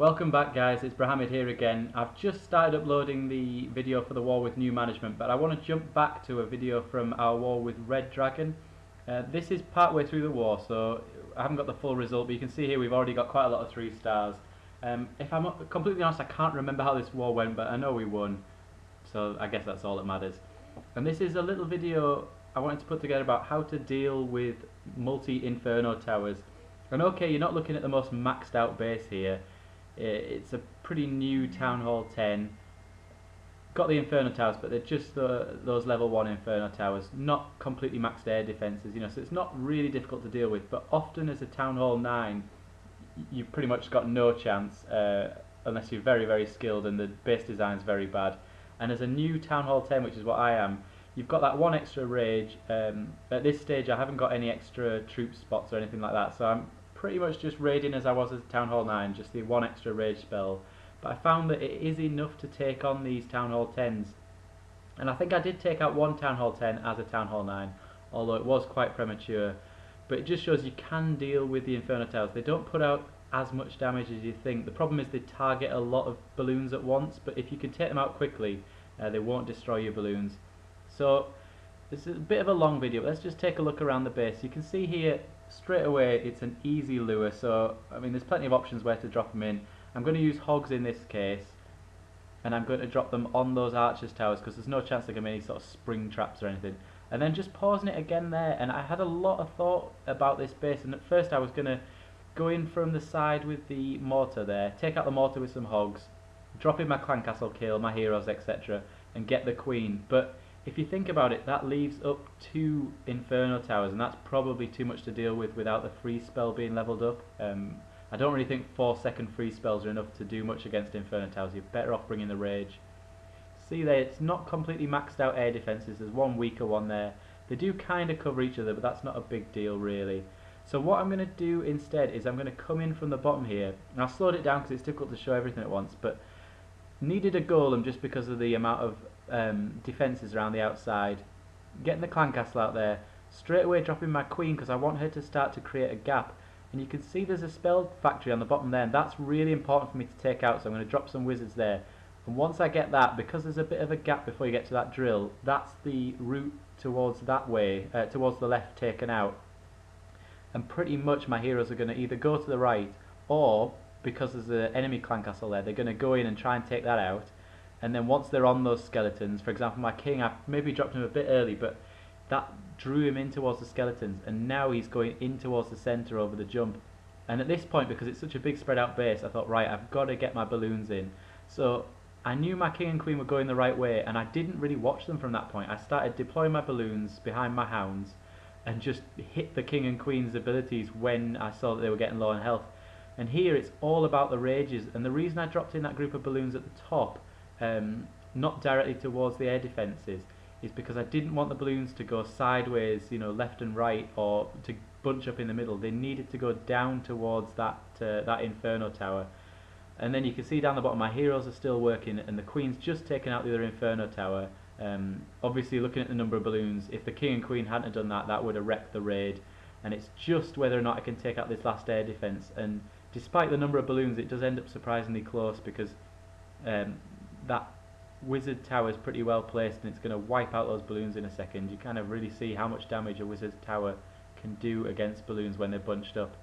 Welcome back guys, it's Brahamid here again. I've just started uploading the video for the war with new management, but I want to jump back to a video from our war with Red Dragon. This is part way through the war, so I haven't got the full result, but you can see here we've already got quite a lot of 3 stars. If I'm completely honest, I can't remember how this war went, but I know we won, so I guess that's all that matters. And this is a little video I wanted to put together about how to deal with multi-inferno towers. And okay, you're not looking at the most maxed out base here. It's a pretty new Town Hall 10. Got the Inferno towers, but they're just those level 1 Inferno towers, not completely maxed air defences, so it's not really difficult to deal with, but often as a Town Hall 9 you've pretty much got no chance unless you're very, very skilled and the base design's very bad. And as a new Town Hall 10, which is what I am, you've got that 1 extra rage. At this stage I haven't got any extra troop spots or anything like that, so I'm pretty much just raiding as I was as Town Hall 9, just the 1 extra rage spell. But I found that it is enough to take on these Town Hall 10s. And I think I did take out 1 Town Hall 10 as a Town Hall 9, although it was quite premature. But it just shows you can deal with the Inferno towers. They don't put out as much damage as you think. The problem is they target a lot of balloons at once, but if you can take them out quickly, they won't destroy your balloons. So this is a bit of a long video, but let's just take a look around the base. You can see here straight away it's an easy lure, so I mean there's plenty of options where to drop them in. I'm going to use hogs in this case, and I'm going to drop them on those archers towers because there's no chance there can be any sort of spring traps or anything. And then just pausing it again there, and I had a lot of thought about this base, and at first I was going to go in from the side with the mortar there, take out the mortar with some hogs, drop in my clan castle kill, my heroes, etc., and get the queen. But if you think about it, that leaves up 2 Inferno towers, and that's probably too much to deal with without the freeze spell being leveled up. I don't really think 4-second freeze spells are enough to do much against Inferno towers. You're better off bringing the rage. See there, it's not completely maxed out air defences. There's 1 weaker one there. They do kind of cover each other, but that's not a big deal really. So what I'm going to do instead is I'm going to come in from the bottom here, and I've slowed it down because it's difficult to show everything at once, but needed a golem just because of the amount of defences around the outside. Getting the clan castle out there, straight away dropping my queen because I want her to start to create a gap. And you can see there's a spell factory on the bottom there, and that's really important for me to take out, so I'm going to drop some wizards there. And once I get that, because there's a bit of a gap before you get to that drill, that's the route towards that way, towards the left, taken out. And pretty much my heroes are going to either go to the right, or because there's an enemy clan castle there, they're going to go in and try and take that out. And then once they're on those skeletons, for example my king, I maybe dropped him a bit early, but that drew him in towards the skeletons, and now he's going in towards the centre over the jump. And at this point, because it's such a big spread out base, I thought, right, I've got to get my balloons in. So I knew my king and queen were going the right way, and I didn't really watch them from that point. I started deploying my balloons behind my hounds and just hit the king and queen's abilities when I saw that they were getting low on health. And here it's all about the rages, and the reason I dropped in that group of balloons at the top, not directly towards the air defences, is because I didn't want the balloons to go sideways, left and right, or to bunch up in the middle. They needed to go down towards that Inferno tower. And then you can see down the bottom my heroes are still working, and the queen's just taken out the other Inferno tower. Obviously looking at the number of balloons, if the king and queen hadn't have done that, that would have wrecked the raid. And it's just whether or not I can take out this last air defence, and despite the number of balloons it does end up surprisingly close, because that wizard tower is pretty well placed and it's going to wipe out those balloons in a second. You kind of really see how much damage a wizard tower can do against balloons when they're bunched up.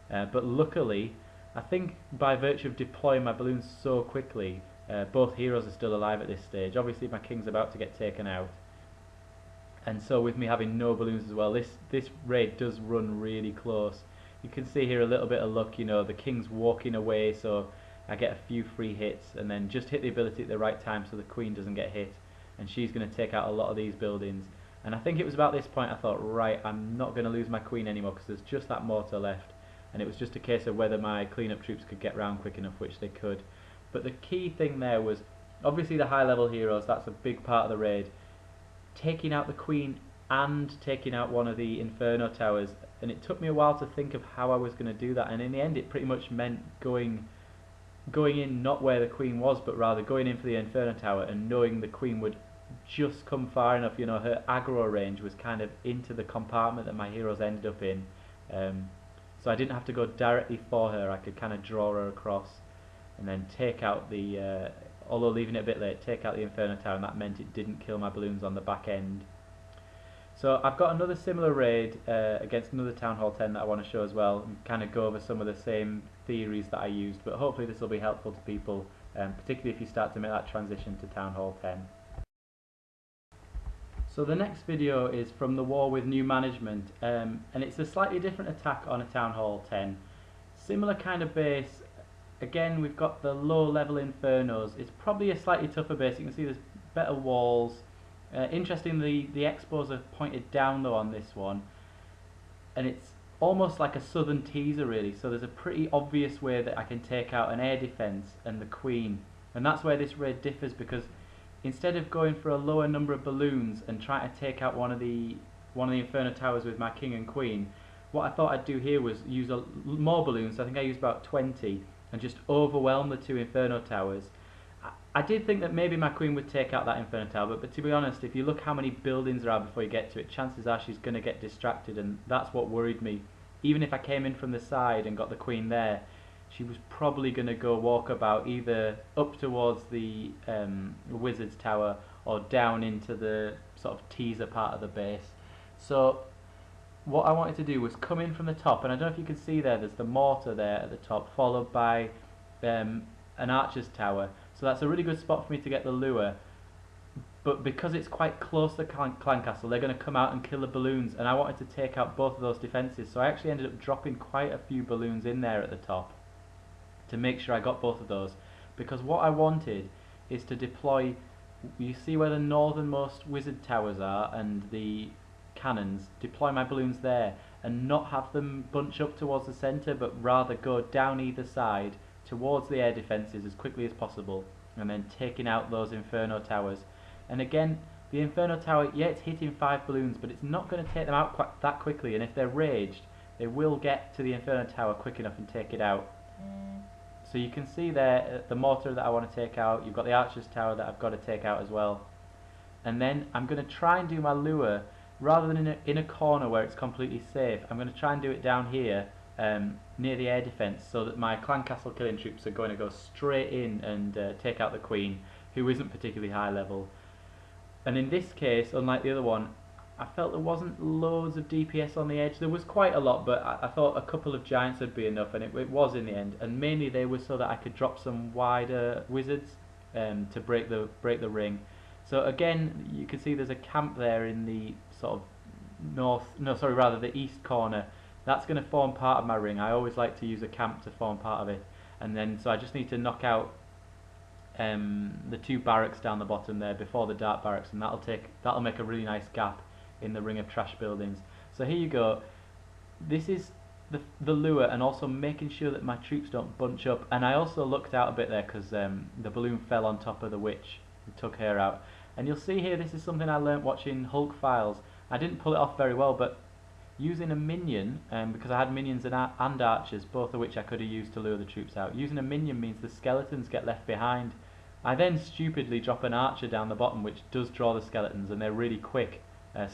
But luckily, I think by virtue of deploying my balloons so quickly, both heroes are still alive at this stage. Obviously my king's about to get taken out, and so with me having no balloons as well, this raid does run really close. You can see here a little bit of luck, the king's walking away, so I get a few free hits, and then just hit the ability at the right time so the queen doesn't get hit, and she's going to take out a lot of these buildings. And I think it was about this point I thought, right, I'm not going to lose my queen anymore because there's just that mortar left, and it was just a case of whether my cleanup troops could get round quick enough, which they could. But the key thing there was obviously the high level heroes. That's a big part of the raid. Taking out the queen and taking out one of the Inferno towers, and it took me a while to think of how I was going to do that, and in the end it pretty much meant going in not where the queen was, but rather going in for the Inferno tower and knowing the queen would just come far enough, her aggro range was kind of into the compartment that my heroes ended up in, so I didn't have to go directly for her, I could kind of draw her across. and then take out the, although leaving it a bit late, take out the Inferno Tower, and that meant it didn't kill my balloons on the back end. So I've got another similar raid against another Town Hall 10 that I want to show as well, and kind of go over some of the same theories that I used, but hopefully this will be helpful to people, particularly if you start to make that transition to Town Hall 10. So the next video is from the war with new management, and it's a slightly different attack on a Town Hall 10. Similar kind of base. Again, we've got the low level infernos. It's probably a slightly tougher base. You can see there's better walls. Interestingly, the expos are pointed down though on this one, and it's almost like a southern teaser really, so there's a pretty obvious way that I can take out an air defense and the queen, and that's where this raid differs, because instead of going for a lower number of balloons and trying to take out one of the Inferno Towers with my king and queen, what I thought I'd do here was use more balloons. I think I used about 20, and just overwhelm the two Inferno Towers. I did think that maybe my queen would take out that Inferno Tower, but to be honest, if you look how many buildings there are before you get to it, chances are she's going to get distracted, and that's what worried me. Even if I came in from the side and got the queen there, she was probably going to go walkabout either up towards the Wizard's Tower or down into the sort of teaser part of the base. So what I wanted to do was come in from the top, and I don't know if you can see there's the mortar there at the top, followed by an archer's tower. So that's a really good spot for me to get the lure, but because it's quite close to the clan castle, they're going to come out and kill the balloons, and I wanted to take out both of those defences, so I actually ended up dropping quite a few balloons in there at the top to make sure I got both of those, because what I wanted is to deploy, you see where the northernmost wizard towers are and the cannons, deploy my balloons there and not have them bunch up towards the centre, but rather go down either side towards the air defences as quickly as possible, and then taking out those Inferno Towers. And again, the Inferno Tower, yeah, it's hitting 5 balloons, but it's not going to take them out quite that quickly, and if they're raged, they will get to the Inferno Tower quick enough and take it out. So you can see there the mortar that I want to take out, you've got the Archer's Tower that I've got to take out as well. And then I'm going to try and do my lure, rather than in a corner where it's completely safe, I'm going to try and do it down here, near the air defence, so that my clan castle killing troops are going to go straight in and take out the queen, who isn't particularly high level. And in this case, unlike the other one, I felt there wasn't loads of DPS on the edge. There was quite a lot, but I thought a couple of giants would be enough, and it was in the end. And mainly they were so that I could drop some wider wizards to break the ring. So again, you can see there's a camp there in the sort of the east corner. That's going to form part of my ring. I always like to use a camp to form part of it, and then so I just need to knock out the 2 barracks down the bottom there before the dark barracks, and that'll make a really nice gap in the ring of trash buildings. So here you go. This is the lure, and also making sure that my troops don't bunch up. And I also looked out a bit there because the balloon fell on top of the witch and took her out. And you'll see here, this is something I learnt watching Hulk Files. I didn't pull it off very well, but using a minion, because I had minions and archers, both of which I could have used to lure the troops out. Using a minion means the skeletons get left behind. I then stupidly drop an archer down the bottom, which does draw the skeletons, and they're really quick,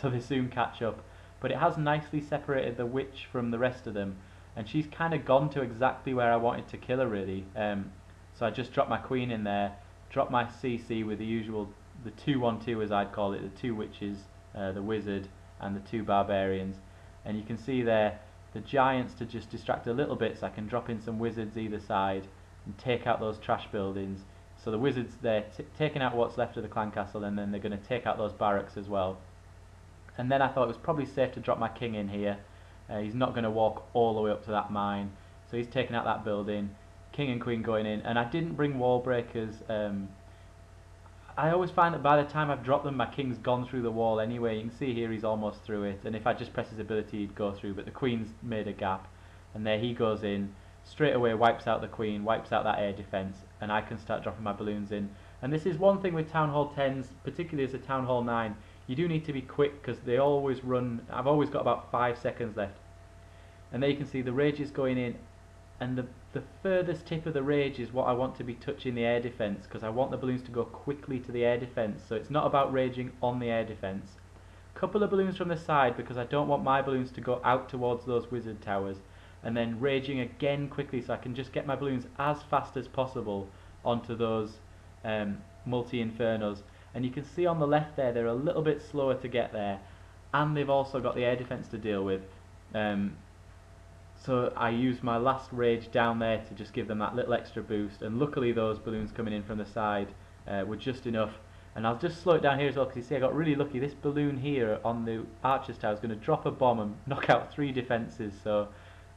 so they soon catch up. But it has nicely separated the witch from the rest of them, and she's kind of gone to exactly where I wanted to kill her really. So I just dropped my queen in there, dropped my CC with the usual, the 2-1-2 as I'd call it, the 2 witches, the wizard, and the 2 barbarians. And you can see there the giants to just distract a little bit, so I can drop in some wizards either side and take out those trash buildings. So the wizards, they're taking out what's left of the clan castle, and then they're going to take out those barracks as well. And then I thought it was probably safe to drop my king in here. He's not going to walk all the way up to that mine, so he's taking out that building. King and queen going in, and I didn't bring wall breakers. I always find that by the time I've dropped them, my king's gone through the wall anyway. You can see here he's almost through it, and if I just press his ability, he'd go through, but the queen's made a gap, and there he goes in, straight away wipes out the queen, wipes out that air defence, and I can start dropping my balloons in. And this is one thing with Town Hall 10s, particularly as a Town Hall 9, you do need to be quick, because they always run, I've always got about 5 seconds left. And there you can see the rage is going in, and the furthest tip of the rage is what I want to be touching the air defence, because I want the balloons to go quickly to the air defence, so it's not about raging on the air defence. Couple of balloons from the side, because I don't want my balloons to go out towards those wizard towers, and then raging again quickly so I can just get my balloons as fast as possible onto those multi-infernos. And you can see on the left there they're a little bit slower to get there, and they've also got the air defense to deal with. So I used my last rage down there to just give them that little extra boost, and luckily those balloons coming in from the side were just enough. And I'll just slow it down here as well, because you see I got really lucky. This balloon here on the Archer's tower is going to drop a bomb and knock out 3 defences, so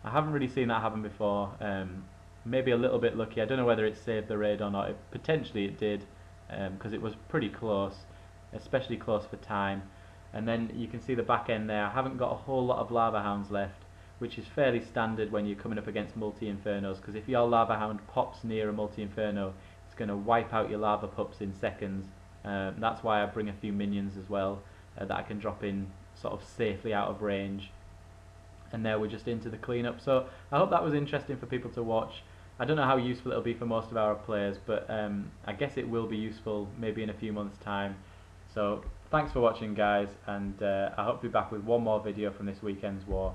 I haven't really seen that happen before. Maybe a little bit lucky. I don't know whether it saved the raid or not. Potentially it did, because it was pretty close, especially close for time. And then you can see the back end there. I haven't got a whole lot of lava hounds left, which is fairly standard when you're coming up against multi-infernos, because if your lava hound pops near a multi-inferno, it's going to wipe out your lava pups in seconds. That's why I bring a few minions as well, that I can drop in sort of safely out of range. And there we're just into the cleanup. So I hope that was interesting for people to watch. I don't know how useful it'll be for most of our players, but I guess it will be useful maybe in a few months' time. So thanks for watching, guys, and I hope to be back with one more video from this weekend's war.